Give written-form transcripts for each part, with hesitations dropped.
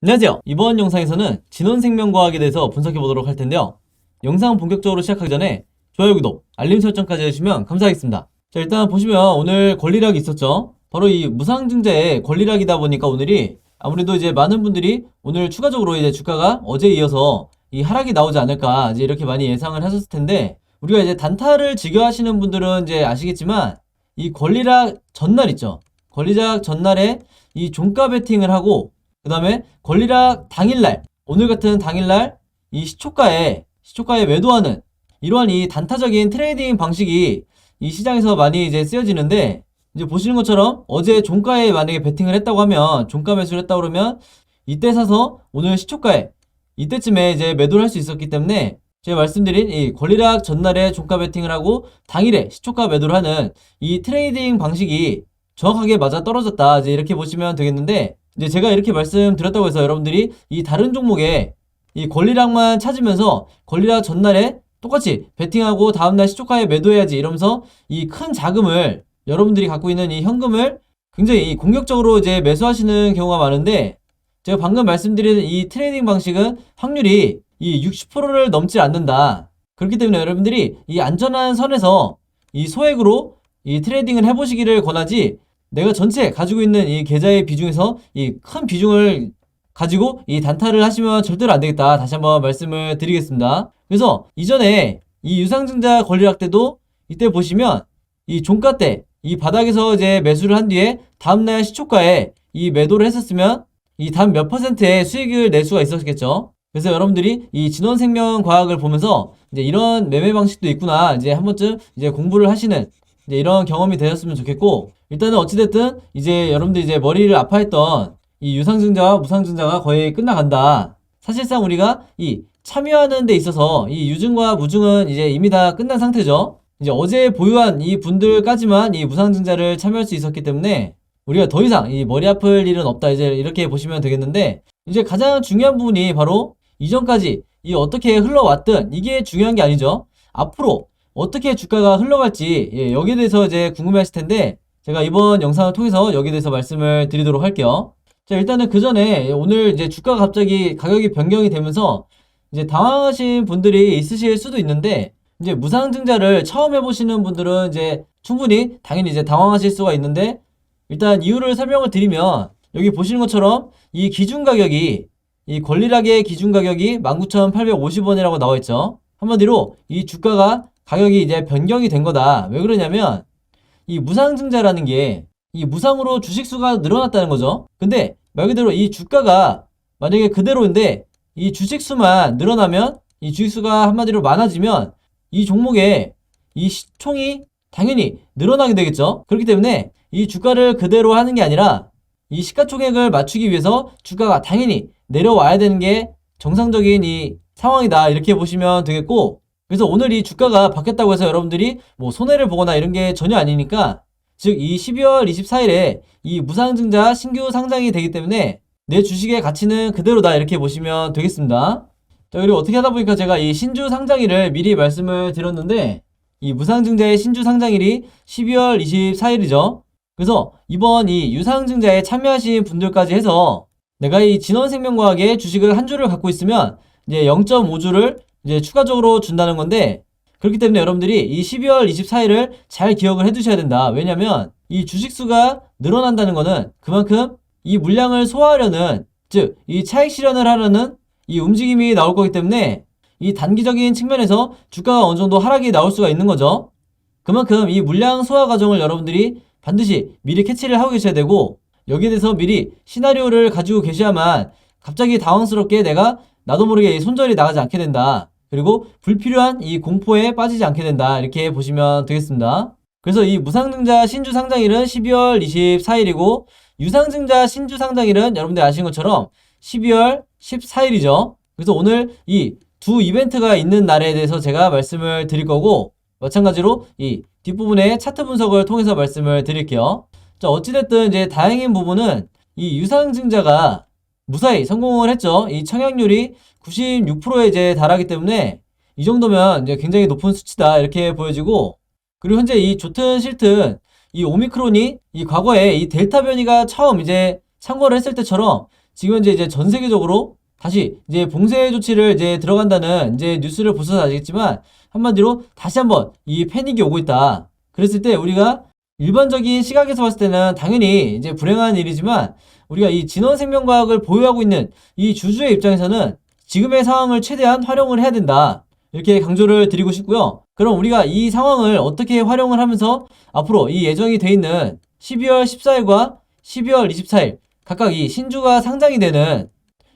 안녕하세요. 이번 영상에서는 진원생명과학에 대해서 분석해 보도록 할 텐데요. 영상 본격적으로 시작하기 전에 좋아요, 구독, 알림 설정까지 해주시면 감사하겠습니다. 자, 일단 보시면 오늘 권리락이 있었죠. 바로 이 무상증자의 권리락이다 보니까 오늘이 아무래도 이제 많은 분들이 오늘 추가적으로 이제 주가가 어제에 이어서 이 하락이 나오지 않을까 이제 이렇게 많이 예상을 하셨을 텐데, 우리가 이제 단타를 즐겨 하시는 분들은 이제 아시겠지만 이 권리락 전날 있죠. 권리락 전날에 이 종가 베팅을 하고 그 다음에 권리락 당일날, 오늘 같은 당일날 이 시초가에 매도하는 이러한 이 단타적인 트레이딩 방식이 이 시장에서 많이 이제 쓰여지는데, 이제 보시는 것처럼 어제 종가에 만약에 베팅을 했다고 하면, 종가 매수를 했다고 그러면 이때 사서 오늘 시초가에 이때쯤에 이제 매도를 할 수 있었기 때문에, 제가 말씀드린 이 권리락 전날에 종가 베팅을 하고 당일에 시초가 매도를 하는 이 트레이딩 방식이 정확하게 맞아 떨어졌다, 이제 이렇게 보시면 되겠는데, 이제 제가 이렇게 말씀드렸다고 해서 여러분들이 이 다른 종목에 이 권리락만 찾으면서 권리락 전날에 똑같이 베팅하고 다음날 시초가에 매도해야지 이러면서 이 큰 자금을, 여러분들이 갖고 있는 이 현금을 굉장히 공격적으로 이제 매수하시는 경우가 많은데, 제가 방금 말씀드린 이 트레이딩 방식은 확률이 이 60%를 넘지 않는다. 그렇기 때문에 여러분들이 이 안전한 선에서 이 소액으로 이 트레이딩을 해보시기를 권하지, 내가 전체 가지고 있는 이 계좌의 비중에서 이 큰 비중을 가지고 이 단타를 하시면 절대로 안 되겠다. 다시 한번 말씀을 드리겠습니다. 그래서 이전에 이 유상증자 권리락 때도 이때 보시면 이 종가 때 이 바닥에서 이제 매수를 한 뒤에 다음날 시초가에 이 매도를 했었으면 이 단 몇 퍼센트의 수익을 낼 수가 있었겠죠. 그래서 여러분들이 이 진원생명과학을 보면서 이제 이런 매매 방식도 있구나, 이제 한 번쯤 이제 공부를 하시는 이제 이런 경험이 되셨으면 좋겠고, 일단은 어찌됐든 이제 여러분들 이제 머리를 아파했던 이 유상증자와 무상증자가 거의 끝나간다. 사실상 우리가 이 참여하는 데 있어서 이 유증과 무증은 이제 이미 다 끝난 상태죠. 이제 어제 보유한 이 분들까지만 이 무상증자를 참여할 수 있었기 때문에 우리가 더 이상 이 머리 아플 일은 없다, 이제 이렇게 보시면 되겠는데, 이제 가장 중요한 부분이 바로 이전까지 이 어떻게 흘러왔든 이게 중요한 게 아니죠. 앞으로 어떻게 주가가 흘러갈지, 여기에 대해서 이제 궁금해 하실 텐데, 제가 이번 영상을 통해서 여기에 대해서 말씀을 드리도록 할게요. 자, 일단은 그 전에 오늘 이제 주가가 갑자기 가격이 변경이 되면서 이제 당황하신 분들이 있으실 수도 있는데, 이제 무상증자를 처음 해보시는 분들은 이제 충분히 당연히 이제 당황하실 수가 있는데, 일단 이유를 설명을 드리면, 여기 보시는 것처럼 이 기준 가격이, 이 권리락의 기준 가격이 19,850원이라고 나와 있죠. 한마디로 이 주가가 가격이 이제 변경이 된 거다. 왜 그러냐면 이 무상증자라는 게 이 무상으로 주식수가 늘어났다는 거죠. 근데 말 그대로 이 주가가 만약에 그대로인데 이 주식수만 늘어나면, 이 주식수가 한마디로 많아지면 이 종목의 이 시총이 당연히 늘어나게 되겠죠. 그렇기 때문에 이 주가를 그대로 하는 게 아니라 이 시가총액을 맞추기 위해서 주가가 당연히 내려와야 되는 게 정상적인 이 상황이다, 이렇게 보시면 되겠고, 그래서 오늘 이 주가가 바뀌었다고 해서 여러분들이 뭐 손해를 보거나 이런 게 전혀 아니니까, 즉 이 12월 24일에 이 무상증자 신규 상장이 되기 때문에 내 주식의 가치는 그대로다, 이렇게 보시면 되겠습니다. 자, 그리고 어떻게 하다 보니까 제가 이 신주 상장일을 미리 말씀을 드렸는데, 이 무상증자의 신주 상장일이 12월 24일이죠. 그래서 이번 이 유상증자에 참여하신 분들까지 해서 내가 이 진원생명과학의 주식을 한 주를 갖고 있으면 이제 0.5주를 이제 추가적으로 준다는 건데, 그렇기 때문에 여러분들이 이 12월 24일을 잘 기억을 해 두셔야 된다. 왜냐면 이 주식수가 늘어난다는 거는 그만큼 이 물량을 소화하려는, 즉 이 차익 실현을 하려는 이 움직임이 나올 거기 때문에 이 단기적인 측면에서 주가가 어느 정도 하락이 나올 수가 있는 거죠. 그만큼 이 물량 소화 과정을 여러분들이 반드시 미리 캐치를 하고 계셔야 되고, 여기에 대해서 미리 시나리오를 가지고 계셔야만 갑자기 당황스럽게 내가 나도 모르게 손절이 나가지 않게 된다. 그리고 불필요한 이 공포에 빠지지 않게 된다, 이렇게 보시면 되겠습니다. 그래서 이 무상증자 신주 상장일은 12월 24일이고 유상증자 신주 상장일은 여러분들 아시는 것처럼 12월 14일이죠. 그래서 오늘 이 두 이벤트가 있는 날에 대해서 제가 말씀을 드릴 거고, 마찬가지로 이 뒷부분에 차트 분석을 통해서 말씀을 드릴게요. 자, 어찌됐든 이제 다행인 부분은 이 유상증자가 무사히 성공을 했죠. 이 청약률이 96%에 이제 달하기 때문에 이 정도면 이제 굉장히 높은 수치다, 이렇게 보여지고, 그리고 현재 이 좋든 싫든 이 오미크론이 이 과거에 이 델타 변이가 처음 이제 창궐을 했을 때처럼 지금 현재 이제 전 세계적으로 다시 이제 봉쇄 조치를 이제 들어간다는 이제 뉴스를 보셔서 아시겠지만 한마디로 다시 한번 이 패닉이 오고 있다. 그랬을 때 우리가 일반적인 시각에서 봤을 때는 당연히 이제 불행한 일이지만 우리가 이 진원생명과학을 보유하고 있는 이 주주의 입장에서는 지금의 상황을 최대한 활용을 해야 된다. 이렇게 강조를 드리고 싶고요. 그럼 우리가 이 상황을 어떻게 활용을 하면서 앞으로 이 예정이 돼 있는 12월 14일과 12월 24일 각각 이 신주가 상장이 되는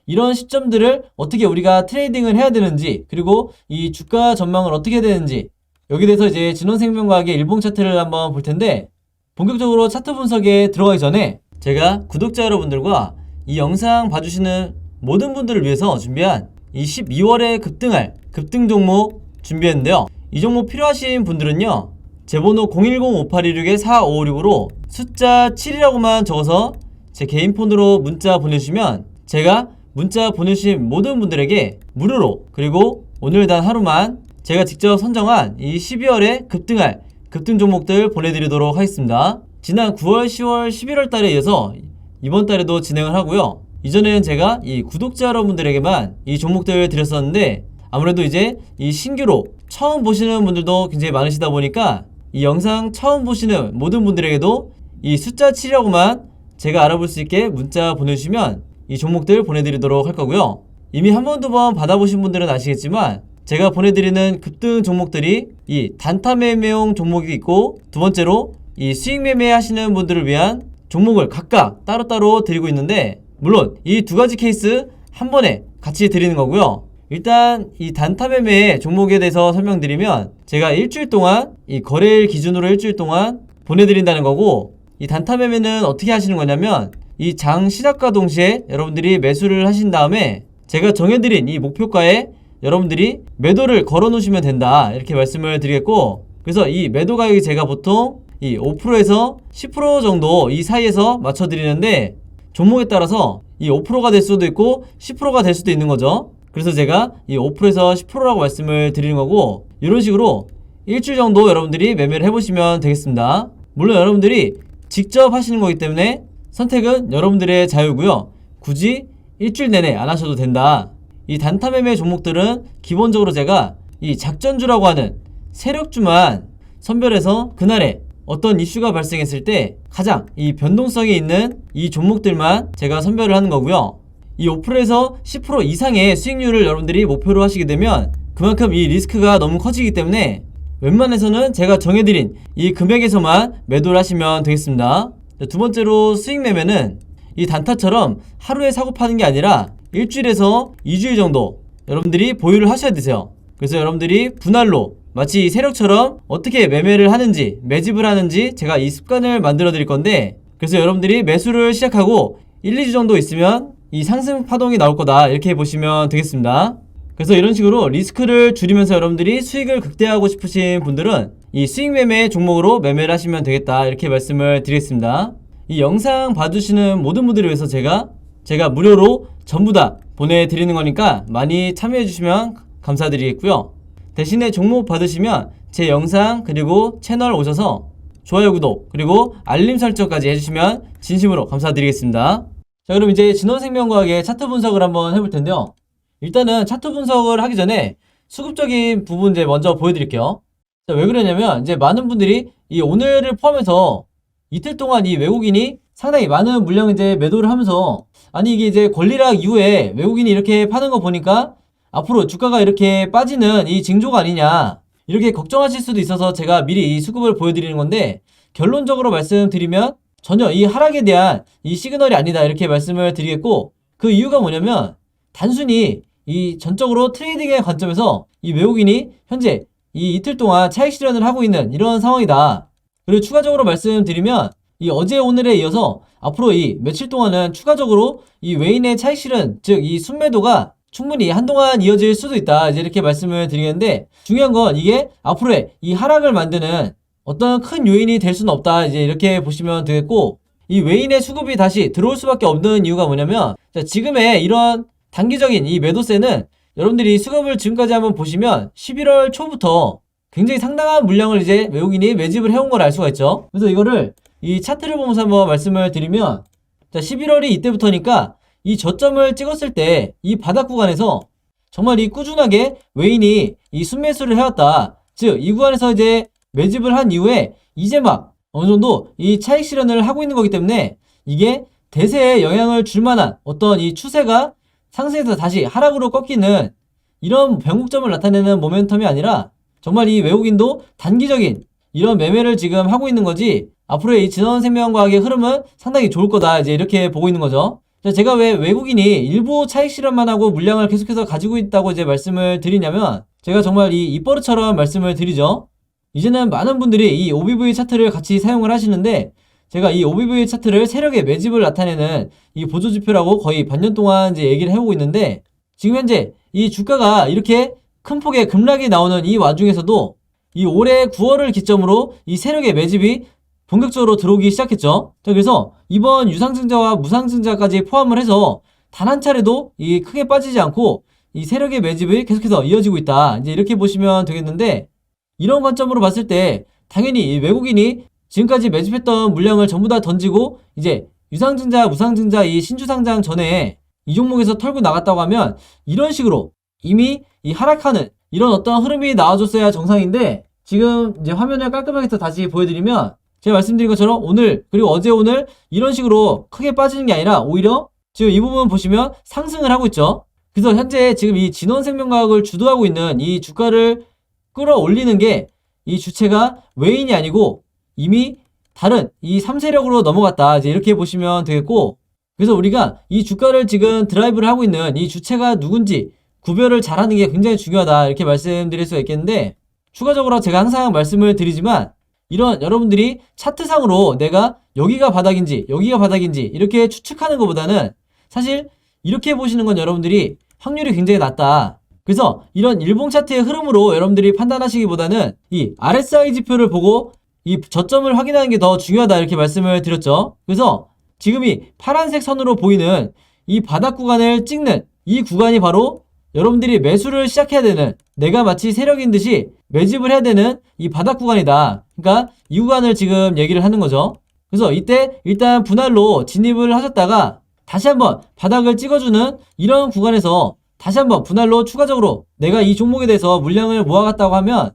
이런 시점들을 어떻게 우리가 트레이딩을 해야 되는지, 그리고 이 주가 전망을 어떻게 해야 되는지, 여기에 대해서 이제 진원생명과학의 일봉 차트를 한번 볼 텐데, 본격적으로 차트 분석에 들어가기 전에 제가 구독자 여러분들과 이 영상 봐주시는 모든 분들을 위해서 준비한 이 12월에 급등할 급등 종목 준비했는데요. 이 종목 필요하신 분들은요, 제 번호 010-5816-4556으로 숫자 7이라고만 적어서 제 개인 폰으로 문자 보내주시면 제가 문자 보내주신 모든 분들에게 무료로, 그리고 오늘 단 하루만 제가 직접 선정한 이 12월에 급등할 급등 종목들 보내드리도록 하겠습니다. 지난 9월, 10월, 11월 달에 이어서 이번 달에도 진행을 하고요. 이전에는 제가 이 구독자 여러분들에게만 이 종목들을 드렸었는데 아무래도 이제 이 신규로 처음 보시는 분들도 굉장히 많으시다 보니까 이 영상 처음 보시는 모든 분들에게도 이 숫자 7이라고만 제가 알아볼 수 있게 문자 보내주시면 이 종목들 보내드리도록 할 거고요. 이미 한 번, 두 번 받아보신 분들은 아시겠지만 제가 보내드리는 급등 종목들이 이 단타 매매용 종목이 있고, 두 번째로 이 수익 매매 하시는 분들을 위한 종목을 각각 따로따로 드리고 있는데, 물론 이 두 가지 케이스 한 번에 같이 드리는 거고요. 일단 이 단타 매매 종목에 대해서 설명드리면 제가 일주일 동안 이 거래일 기준으로 일주일 동안 보내드린다는 거고, 이 단타 매매는 어떻게 하시는 거냐면 이 장 시작과 동시에 여러분들이 매수를 하신 다음에 제가 정해드린 이 목표가에 여러분들이 매도를 걸어 놓으시면 된다, 이렇게 말씀을 드리겠고, 그래서 이 매도 가격이 제가 보통 이 5%에서 10% 정도 이 사이에서 맞춰 드리는데, 종목에 따라서 이 5%가 될 수도 있고 10%가 될 수도 있는 거죠. 그래서 제가 이 5%에서 10%라고 말씀을 드리는 거고, 이런 식으로 일주일 정도 여러분들이 매매를 해보시면 되겠습니다. 물론 여러분들이 직접 하시는 거기 때문에 선택은 여러분들의 자유고요. 굳이 일주일 내내 안 하셔도 된다. 이 단타 매매 종목들은 기본적으로 제가 이 작전주라고 하는 세력주만 선별해서 그날에 어떤 이슈가 발생했을 때 가장 이 변동성이 있는 이 종목들만 제가 선별을 하는 거고요. 이 5%에서 10% 이상의 수익률을 여러분들이 목표로 하시게 되면 그만큼 이 리스크가 너무 커지기 때문에 웬만해서는 제가 정해드린 이 금액에서만 매도를 하시면 되겠습니다. 두 번째로 수익 매매는 이 단타처럼 하루에 사고 파는 게 아니라 일주일에서 2주일 정도 여러분들이 보유를 하셔야 되세요. 그래서 여러분들이 분할로 마치 이 세력처럼 어떻게 매매를 하는지, 매집을 하는지 제가 이 습관을 만들어 드릴 건데, 그래서 여러분들이 매수를 시작하고 1, 2주 정도 있으면 이 상승 파동이 나올 거다, 이렇게 보시면 되겠습니다. 그래서 이런 식으로 리스크를 줄이면서 여러분들이 수익을 극대화하고 싶으신 분들은 이 수익 매매 종목으로 매매를 하시면 되겠다, 이렇게 말씀을 드리겠습니다. 이 영상 봐주시는 모든 분들을 위해서 제가 무료로 전부 다 보내드리는 거니까 많이 참여해 주시면 감사드리겠고요. 대신에 종목 받으시면 제 영상 그리고 채널 오셔서 좋아요, 구독, 그리고 알림 설정까지 해주시면 진심으로 감사드리겠습니다. 자, 그럼 이제 진원생명과학의 차트 분석을 한번 해볼 텐데요. 일단은 차트 분석을 하기 전에 수급적인 부분 이제 먼저 보여드릴게요. 자, 왜 그러냐면 이제 많은 분들이 이 오늘을 포함해서 이틀 동안 이 외국인이 상당히 많은 물량 이제 매도를 하면서, 아니 이게 이제 권리락 이후에 외국인이 이렇게 파는 거 보니까 앞으로 주가가 이렇게 빠지는 이 징조가 아니냐, 이렇게 걱정하실 수도 있어서 제가 미리 이 수급을 보여드리는 건데, 결론적으로 말씀드리면 전혀 이 하락에 대한 이 시그널이 아니다, 이렇게 말씀을 드리겠고, 그 이유가 뭐냐면 단순히 이 전적으로 트레이딩의 관점에서 이 외국인이 현재 이 이틀 동안 차익 실현을 하고 있는 이런 상황이다. 그리고 추가적으로 말씀드리면 이 어제 오늘에 이어서 앞으로 이 며칠 동안은 추가적으로 이 외인의 차익 실현, 즉 이 순매도가 충분히 한동안 이어질 수도 있다, 이제 이렇게 말씀을 드리는데, 중요한 건 이게 앞으로의 이 하락을 만드는 어떤 큰 요인이 될 수는 없다, 이제 이렇게 보시면 되겠고, 이 외인의 수급이 다시 들어올 수밖에 없는 이유가 뭐냐면, 자, 지금의 이런 단기적인 이 매도세는 여러분들이 수급을 지금까지 한번 보시면 11월 초부터 굉장히 상당한 물량을 이제 외국인이 매집을 해온 걸 알 수가 있죠. 그래서 이거를 이 차트를 보면서 한번 말씀을 드리면, 자, 11월이 이때부터니까 이 저점을 찍었을 때 이 바닥 구간에서 정말 이 꾸준하게 외인이 이 순매수를 해왔다. 즉, 이 구간에서 이제 매집을 한 이후에 이제 막 어느 정도 이 차익 실현을 하고 있는 거기 때문에 이게 대세에 영향을 줄 만한 어떤 이 추세가 상승해서 다시 하락으로 꺾이는 이런 변곡점을 나타내는 모멘텀이 아니라 정말 이 외국인도 단기적인 이런 매매를 지금 하고 있는 거지, 앞으로의 이 진원생명과학의 흐름은 상당히 좋을 거다, 이제 이렇게 보고 있는 거죠. 제가 왜 외국인이 일부 차익 실현만 하고 물량을 계속해서 가지고 있다고 이제 말씀을 드리냐면, 제가 정말 이 입버릇처럼 말씀을 드리죠. 이제는 많은 분들이 이 OBV 차트를 같이 사용을 하시는데, 제가 이 OBV 차트를 세력의 매집을 나타내는 이 보조지표라고 거의 반년 동안 이제 얘기를 해오고 있는데, 지금 현재 이 주가가 이렇게 큰 폭의 급락이 나오는 이 와중에서도 이 올해 9월을 기점으로 이 세력의 매집이 본격적으로 들어오기 시작했죠. 자, 그래서 이번 유상증자와 무상증자까지 포함을 해서 단 한 차례도 이 크게 빠지지 않고 이 세력의 매집이 계속해서 이어지고 있다, 이제 이렇게 보시면 되겠는데, 이런 관점으로 봤을 때 당연히 이 외국인이 지금까지 매집했던 물량을 전부 다 던지고 이제 유상증자, 무상증자 이 신주상장 전에 이 종목에서 털고 나갔다고 하면 이런 식으로 이미 이 하락하는 이런 어떤 흐름이 나와줬어야 정상인데, 지금 이제 화면을 깔끔하게 또 다시 보여드리면 제가 말씀드린 것처럼 오늘 그리고 어제 오늘 이런 식으로 크게 빠지는 게 아니라 오히려 지금 이 부분 보시면 상승을 하고 있죠. 그래서 현재 지금 이 진원생명과학을 주도하고 있는 이 주가를 끌어올리는 게 이 주체가 외인이 아니고 이미 다른 이 3세력으로 넘어갔다, 이제 이렇게 보시면 되겠고, 그래서 우리가 이 주가를 지금 드라이브를 하고 있는 이 주체가 누군지 구별을 잘하는 게 굉장히 중요하다, 이렇게 말씀드릴 수가 있겠는데, 추가적으로 제가 항상 말씀을 드리지만 이런 여러분들이 차트상으로 내가 여기가 바닥인지 여기가 바닥인지 이렇게 추측하는 것보다는 사실 이렇게 보시는 건 여러분들이 확률이 굉장히 낮다. 그래서 이런 일봉 차트의 흐름으로 여러분들이 판단하시기보다는 이 RSI 지표를 보고 이 저점을 확인하는 게 더 중요하다, 이렇게 말씀을 드렸죠. 그래서 지금 이 파란색 선으로 보이는 이 바닥 구간을 찍는 이 구간이 바로 여러분들이 매수를 시작해야 되는, 내가 마치 세력인 듯이 매집을 해야 되는 이 바닥 구간이다. 그러니까 이 구간을 지금 얘기를 하는 거죠. 그래서 이때 일단 분할로 진입을 하셨다가 다시 한번 바닥을 찍어주는 이런 구간에서 다시 한번 분할로 추가적으로 내가 이 종목에 대해서 물량을 모아갔다고 하면,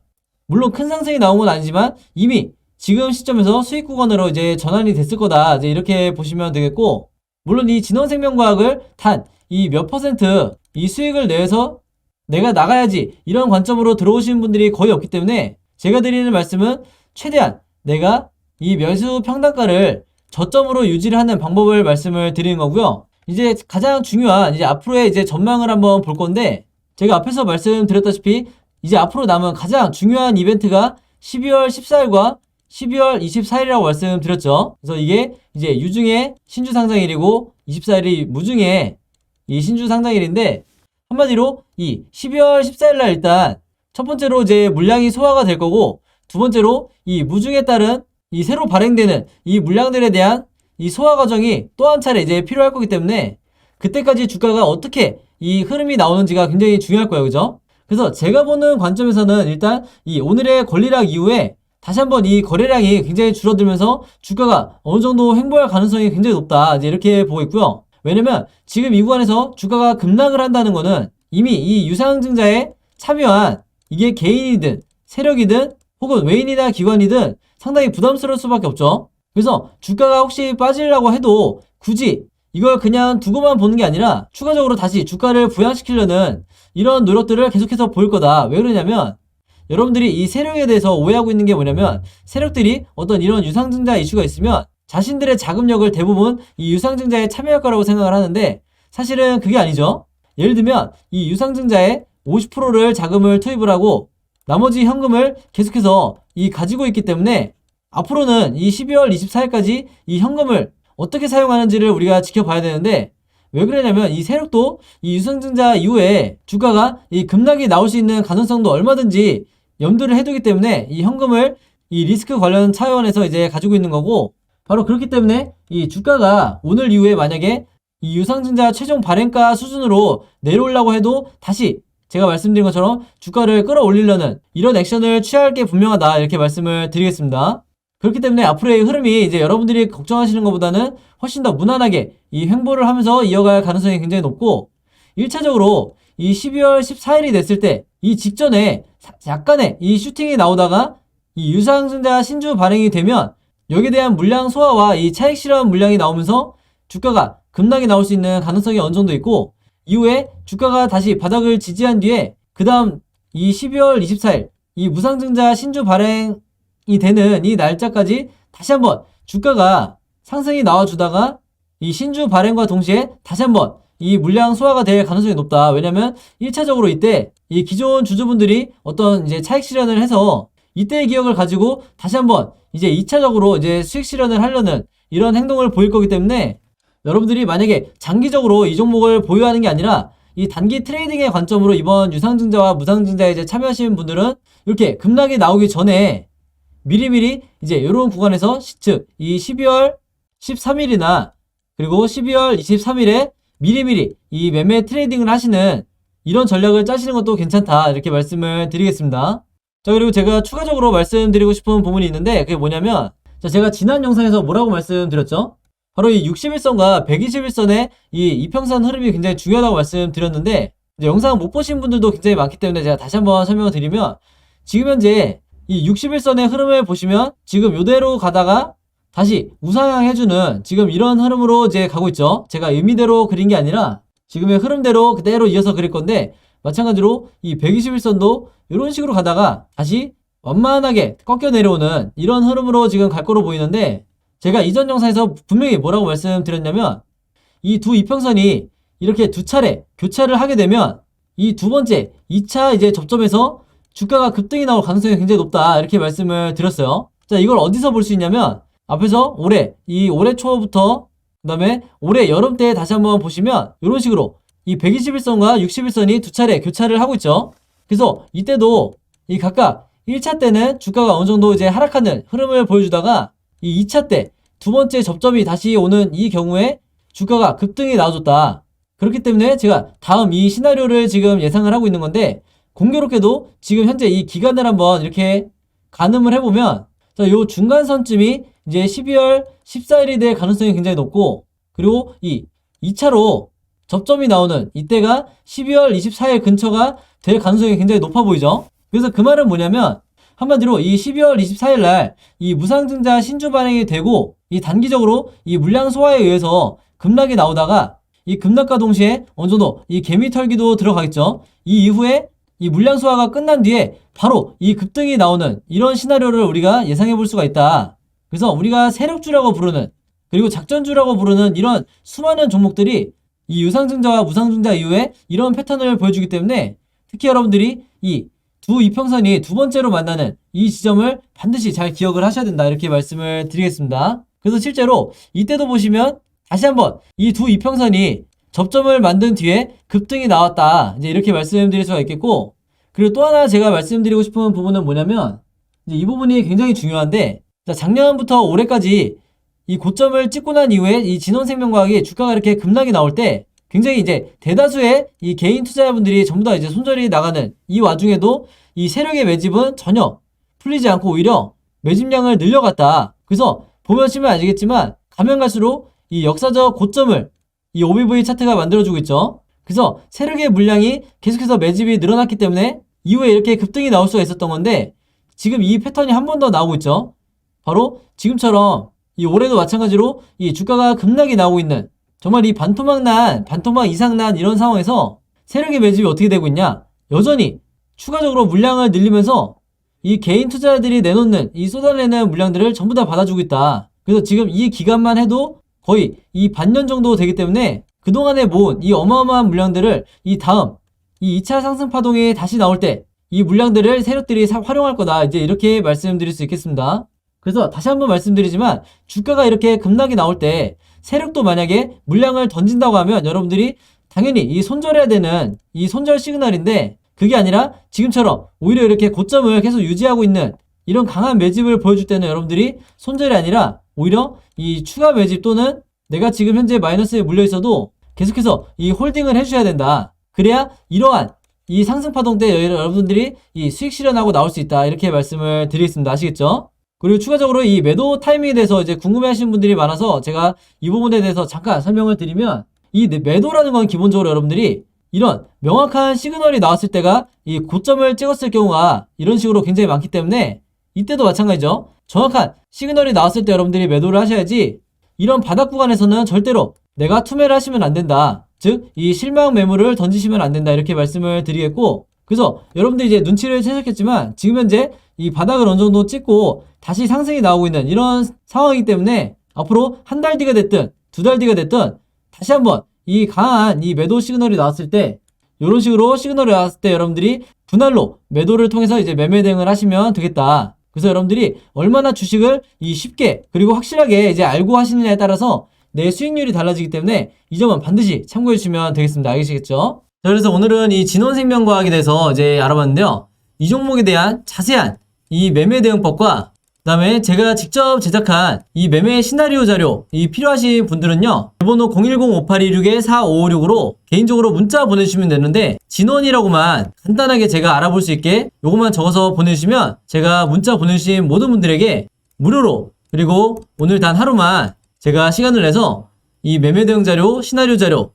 물론 큰 상승이 나온 건 아니지만 이미 지금 시점에서 수익 구간으로 이제 전환이 됐을 거다, 이제 이렇게 보시면 되겠고, 물론 이 진원생명과학을 단 이 몇 퍼센트 이 수익을 내서 내가 나가야지 이런 관점으로 들어오시는 분들이 거의 없기 때문에 제가 드리는 말씀은 최대한 내가 이 매수 평단가를 저점으로 유지를 하는 방법을 말씀을 드리는 거고요. 이제 가장 중요한 이제 앞으로의 이제 전망을 한번 볼 건데, 제가 앞에서 말씀드렸다시피 이제 앞으로 남은 가장 중요한 이벤트가 12월 14일과 12월 24일이라고 말씀드렸죠. 그래서 이게 이제 유중의 신주상장일이고 24일이 무중의 이 신주상장일인데, 한마디로 이 12월 14일날 일단 첫 번째로 이제 물량이 소화가 될 거고, 두 번째로 이 무중에 따른 이 새로 발행되는 이 물량들에 대한 이 소화 과정이 또 한 차례 이제 필요할 거기 때문에 그때까지 주가가 어떻게 이 흐름이 나오는지가 굉장히 중요할 거예요. 그죠? 그래서 제가 보는 관점에서는 일단 이 오늘의 권리락 이후에 다시 한번 이 거래량이 굉장히 줄어들면서 주가가 어느 정도 횡보할 가능성이 굉장히 높다, 이제 이렇게 보고 있고요. 왜냐면 지금 이 구간에서 주가가 급락을 한다는 거는 이미 이 유상증자에 참여한 이게 개인이든 세력이든 혹은 외인이나 기관이든 상당히 부담스러울 수밖에 없죠. 그래서 주가가 혹시 빠지려고 해도 굳이 이걸 그냥 두고만 보는 게 아니라 추가적으로 다시 주가를 부양시키려는 이런 노력들을 계속해서 보일 거다. 왜 그러냐면 여러분들이 이 세력에 대해서 오해하고 있는 게 뭐냐면, 세력들이 어떤 이런 유상증자 이슈가 있으면 자신들의 자금력을 대부분 이 유상증자에 참여할 거라고 생각을 하는데, 사실은 그게 아니죠. 예를 들면 이 유상증자에 50%를 자금을 투입을 하고 나머지 현금을 계속해서 이 가지고 있기 때문에 앞으로는 이 12월 24일까지 이 현금을 어떻게 사용하는지를 우리가 지켜봐야 되는데, 왜 그러냐면 이 세력도 이 유상증자 이후에 주가가 이 급락이 나올 수 있는 가능성도 얼마든지 염두를 해두기 때문에 이 현금을 이 리스크 관련 차원에서 이제 가지고 있는 거고, 바로 그렇기 때문에 이 주가가 오늘 이후에 만약에 이 유상증자 최종 발행가 수준으로 내려오려고 해도 다시 제가 말씀드린 것처럼 주가를 끌어올리려는 이런 액션을 취할 게 분명하다, 이렇게 말씀을 드리겠습니다. 그렇기 때문에 앞으로의 흐름이 이제 여러분들이 걱정하시는 것보다는 훨씬 더 무난하게 이 횡보를 하면서 이어갈 가능성이 굉장히 높고, 1차적으로 이 12월 14일이 됐을 때 이 직전에 약간의 이 슈팅이 나오다가 이 유상증자 신주 발행이 되면 여기에 대한 물량 소화와 이 차익 실현 물량이 나오면서 주가가 급락이 나올 수 있는 가능성이 어느 정도 있고, 이후에 주가가 다시 바닥을 지지한 뒤에 그 다음 이 12월 24일 이 무상증자 신주 발행이 되는 이 날짜까지 다시 한번 주가가 상승이 나와주다가 이 신주 발행과 동시에 다시 한번 이 물량 소화가 될 가능성이 높다. 왜냐면 1차적으로 이때 이 기존 주주분들이 어떤 이제 차익 실현을 해서 이때의 기억을 가지고 다시 한번 이제 2차적으로 이제 수익 실현을 하려는 이런 행동을 보일 거기 때문에, 여러분들이 만약에 장기적으로 이 종목을 보유하는 게 아니라 이 단기 트레이딩의 관점으로 이번 유상증자와 무상증자에 이제 참여하시는 분들은 이렇게 급락이 나오기 전에 미리미리 이제 이런 구간에서 즉 이 12월 13일이나 그리고 12월 23일에 미리미리 이 매매 트레이딩을 하시는 이런 전략을 짜시는 것도 괜찮다, 이렇게 말씀을 드리겠습니다. 자, 그리고 제가 추가적으로 말씀드리고 싶은 부분이 있는데, 그게 뭐냐면, 자, 제가 지난 영상에서 뭐라고 말씀드렸죠? 바로 이 61선과 121선의 이 이평선 흐름이 굉장히 중요하다고 말씀드렸는데, 이제 영상 못 보신 분들도 굉장히 많기 때문에 제가 다시 한번 설명을 드리면, 지금 현재 이 61선의 흐름을 보시면 지금 요대로 가다가 다시 우상향 해주는 지금 이런 흐름으로 이제 가고 있죠. 제가 의미대로 그린 게 아니라 지금의 흐름대로 그대로 이어서 그릴 건데, 마찬가지로 이 121선도 이런 식으로 가다가 다시 완만하게 꺾여 내려오는 이런 흐름으로 지금 갈 거로 보이는데, 제가 이전 영상에서 분명히 뭐라고 말씀드렸냐면, 이 두 이평선이 이렇게 두 차례 교차를 하게 되면 이 두 번째 2차 이제 접점에서 주가가 급등이 나올 가능성이 굉장히 높다, 이렇게 말씀을 드렸어요. 자, 이걸 어디서 볼 수 있냐면, 앞에서 올해 초부터 그 다음에 올해 여름 때 다시 한번 보시면 이런 식으로 이 121선과 61선이 두 차례 교차를 하고 있죠. 그래서 이때도 이 각각 1차 때는 주가가 어느 정도 이제 하락하는 흐름을 보여주다가 이 2차 때 두 번째 접점이 다시 오는 이 경우에 주가가 급등이 나와줬다. 그렇기 때문에 제가 다음 이 시나리오를 지금 예상을 하고 있는 건데, 공교롭게도 지금 현재 이 기간을 한번 이렇게 가늠을 해보면, 자, 요 중간선쯤이 이제 12월 14일이 될 가능성이 굉장히 높고, 그리고 이 2차로 접점이 나오는 이때가 12월 24일 근처가 될 가능성이 굉장히 높아 보이죠. 그래서 그 말은 뭐냐면, 한마디로 이 12월 24일 날 이 무상증자 신주 발행이 되고, 이 단기적으로 이 물량 소화에 의해서 급락이 나오다가 이 급락과 동시에 어느 정도 이 개미 털기도 들어가겠죠. 이 이후에 이 물량 소화가 끝난 뒤에 바로 이 급등이 나오는 이런 시나리오를 우리가 예상해 볼 수가 있다. 그래서 우리가 세력주라고 부르는, 그리고 작전주라고 부르는 이런 수많은 종목들이 이 유상증자와 무상증자 이후에 이런 패턴을 보여주기 때문에, 특히 여러분들이 이 두 이평선이 두 번째로 만나는 이 지점을 반드시 잘 기억을 하셔야 된다, 이렇게 말씀을 드리겠습니다. 그래서 실제로 이때도 보시면 다시 한번 이 두 이평선이 접점을 만든 뒤에 급등이 나왔다, 이제 이렇게 말씀드릴 수가 있겠고, 그리고 또 하나 제가 말씀드리고 싶은 부분은 뭐냐면, 이제 이 부분이 굉장히 중요한데, 작년부터 올해까지 이 고점을 찍고 난 이후에 이 진원생명과학이 주가가 이렇게 급락이 나올 때 굉장히 이제 대다수의 이 개인 투자자분들이 전부 다 이제 손절이 나가는 이 와중에도 이 세력의 매집은 전혀 풀리지 않고 오히려 매집량을 늘려갔다. 그래서 보시면 아시겠지만 가면 갈수록 이 역사적 고점을 이 OBV 차트가 만들어주고 있죠. 그래서 세력의 물량이 계속해서 매집이 늘어났기 때문에 이후에 이렇게 급등이 나올 수가 있었던 건데, 지금 이 패턴이 한 번 더 나오고 있죠. 바로 지금처럼 이 올해도 마찬가지로 이 주가가 급락이 나오고 있는, 정말 이 반토막 이상 난 이런 상황에서 세력의 매집이 어떻게 되고 있냐, 여전히 추가적으로 물량을 늘리면서 이 개인 투자자들이 내놓는 이 쏟아내는 물량들을 전부 다 받아주고 있다. 그래서 지금 이 기간만 해도 거의 이 반년 정도 되기 때문에 그동안에 모은 이 어마어마한 물량들을 이 다음 이 2차 상승 파동이 다시 나올 때 이 물량들을 세력들이 활용할 거다, 이제 이렇게 말씀드릴 수 있겠습니다. 그래서 다시 한번 말씀드리지만, 주가가 이렇게 급락이 나올 때 세력도 만약에 물량을 던진다고 하면 여러분들이 당연히 이 손절해야 되는 이 손절 시그널인데, 그게 아니라 지금처럼 오히려 이렇게 고점을 계속 유지하고 있는 이런 강한 매집을 보여줄 때는 여러분들이 손절이 아니라 오히려 이 추가 매집 또는 내가 지금 현재 마이너스에 물려 있어도 계속해서 이 홀딩을 해주셔야 된다. 그래야 이러한 이 상승 파동 때 여러분들이 이 수익 실현하고 나올 수 있다, 이렇게 말씀을 드리겠습니다. 아시겠죠? 그리고 추가적으로 이 매도 타이밍에 대해서 이제 궁금해 하시는 분들이 많아서 제가 이 부분에 대해서 잠깐 설명을 드리면, 이 매도라는 건 기본적으로 여러분들이 이런 명확한 시그널이 나왔을 때가 이 고점을 찍었을 경우가 이런 식으로 굉장히 많기 때문에, 이때도 마찬가지죠. 정확한 시그널이 나왔을 때 여러분들이 매도를 하셔야지, 이런 바닥 구간에서는 절대로 내가 투매를 하시면 안 된다. 즉, 이 실망 매물을 던지시면 안 된다. 이렇게 말씀을 드리겠고, 그래서 여러분들이 이제 눈치를 채셨겠지만 지금 현재 이 바닥을 어느 정도 찍고 다시 상승이 나오고 있는 이런 상황이기 때문에, 앞으로 한 달 뒤가 됐든 두 달 뒤가 됐든 다시 한번 이 강한 이 매도 시그널이 나왔을 때, 이런 식으로 시그널이 나왔을 때 여러분들이 분할로 매도를 통해서 이제 매매 대응을 하시면 되겠다. 그래서 여러분들이 얼마나 주식을 이 쉽게 그리고 확실하게 이제 알고 하시느냐에 따라서 내 수익률이 달라지기 때문에 이 점은 반드시 참고해 주시면 되겠습니다. 알겠시겠죠? 자, 그래서 오늘은 이 진원생명과학에 대해서 이제 알아봤는데요. 이 종목에 대한 자세한 이 매매 대응법과 그 다음에 제가 직접 제작한 이 매매 시나리오 자료, 이 필요하신 분들은요, 번호 010-5826-4556으로 개인적으로 문자 보내주시면 되는데, 진원이라고만 간단하게 제가 알아볼 수 있게 요것만 적어서 보내주시면 제가 문자 보내주신 모든 분들에게 무료로, 그리고 오늘 단 하루만 제가 시간을 내서 이 매매 대응 자료, 시나리오 자료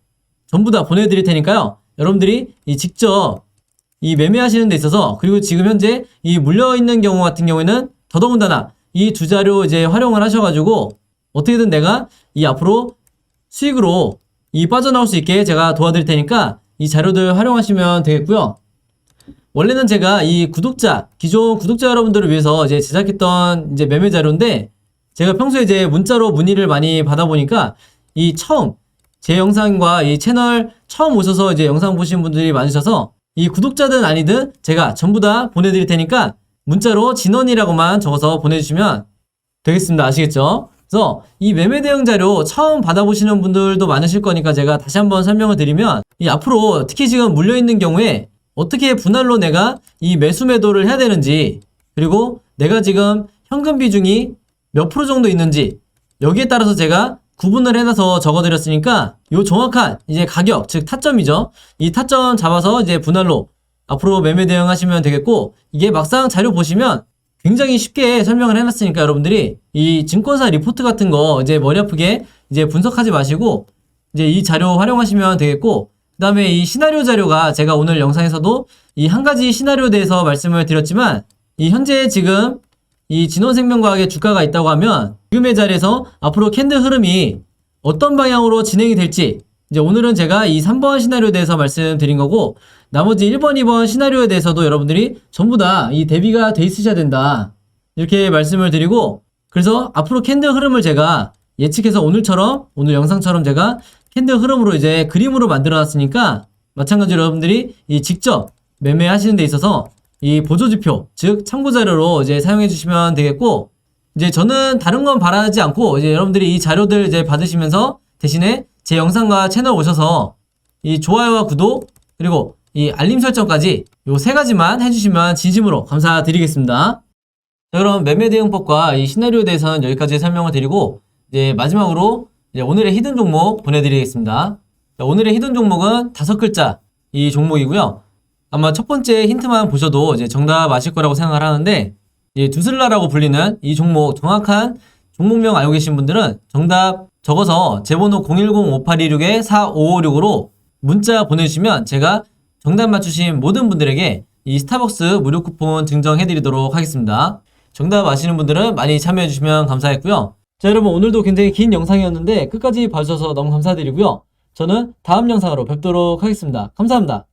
전부 다 보내드릴 테니까요. 여러분들이 이 직접 이 매매하시는 데 있어서, 그리고 지금 현재 이 물려있는 경우 같은 경우에는 더더군다나 이 두 자료 이제 활용을 하셔가지고 어떻게든 내가 이 앞으로 수익으로 이 빠져나올 수 있게 제가 도와드릴 테니까 이 자료들 활용하시면 되겠고요. 원래는 제가 이 기존 구독자 여러분들을 위해서 이제 제작했던 이제 매매 자료인데, 제가 평소에 이제 문자로 문의를 많이 받아보니까 이 처음 제 영상과 이 채널 처음 오셔서 이제 영상 보신 분들이 많으셔서, 이 구독자든 아니든 제가 전부 다 보내드릴 테니까 문자로 진원이라고만 적어서 보내주시면 되겠습니다. 아시겠죠? 그래서 이 매매 대응 자료 처음 받아보시는 분들도 많으실 거니까 제가 다시 한번 설명을 드리면, 이 앞으로 특히 지금 물려있는 경우에 어떻게 분할로 내가 이 매수 매도를 해야 되는지, 그리고 내가 지금 현금 비중이 몇 프로 정도 있는지, 여기에 따라서 제가 구분을 해놔서 적어드렸으니까 요 정확한 이제 가격, 즉 타점이죠. 이 타점 잡아서 이제 분할로 앞으로 매매 대응하시면 되겠고, 이게 막상 자료 보시면 굉장히 쉽게 설명을 해놨으니까 여러분들이 이 증권사 리포트 같은 거 이제 머리 아프게 이제 분석하지 마시고 이제 이 자료 활용하시면 되겠고, 그 다음에 이 시나리오 자료가 제가 오늘 영상에서도 이 한 가지 시나리오에 대해서 말씀을 드렸지만, 이 현재 지금 이 진원생명과학의 주가가 있다고 하면 지금의 자리에서 앞으로 캔들 흐름이 어떤 방향으로 진행이 될지, 이제 오늘은 제가 이 3번 시나리오에 대해서 말씀드린 거고, 나머지 1번, 2번 시나리오에 대해서도 여러분들이 전부 다 이 대비가 돼 있으셔야 된다, 이렇게 말씀을 드리고, 그래서 앞으로 캔들 흐름을 제가 예측해서 오늘처럼, 오늘 영상처럼 제가 캔들 흐름으로 이제 그림으로 만들어 놨으니까, 마찬가지로 여러분들이 이 직접 매매하시는 데 있어서 이 보조지표, 즉 참고자료로 이제 사용해 주시면 되겠고, 이제 저는 다른 건 바라지 않고 이제 여러분들이 이 자료들 이제 받으시면서 대신에 제 영상과 채널 오셔서 이 좋아요와 구독, 그리고 이 알림 설정까지 요 세 가지만 해주시면 진심으로 감사드리겠습니다. 자, 그럼 매매 대응법과 이 시나리오에 대해서는 여기까지 설명을 드리고, 이제 마지막으로 이제 오늘의 히든 종목 보내드리겠습니다. 자, 오늘의 히든 종목은 5글자 이 종목이고요. 아마 첫 번째 힌트만 보셔도 이제 정답 아실 거라고 생각을 하는데, 이 두슬라라고 불리는 이 종목 정확한 종목명 알고 계신 분들은 정답 적어서 제 번호 010-5826-4556으로 문자 보내주시면 제가 정답 맞추신 모든 분들에게 이 스타벅스 무료 쿠폰 증정해드리도록 하겠습니다. 정답 아시는 분들은 많이 참여해주시면 감사했고요. 자, 여러분, 오늘도 굉장히 긴 영상이었는데 끝까지 봐주셔서 너무 감사드리고요. 저는 다음 영상으로 뵙도록 하겠습니다. 감사합니다.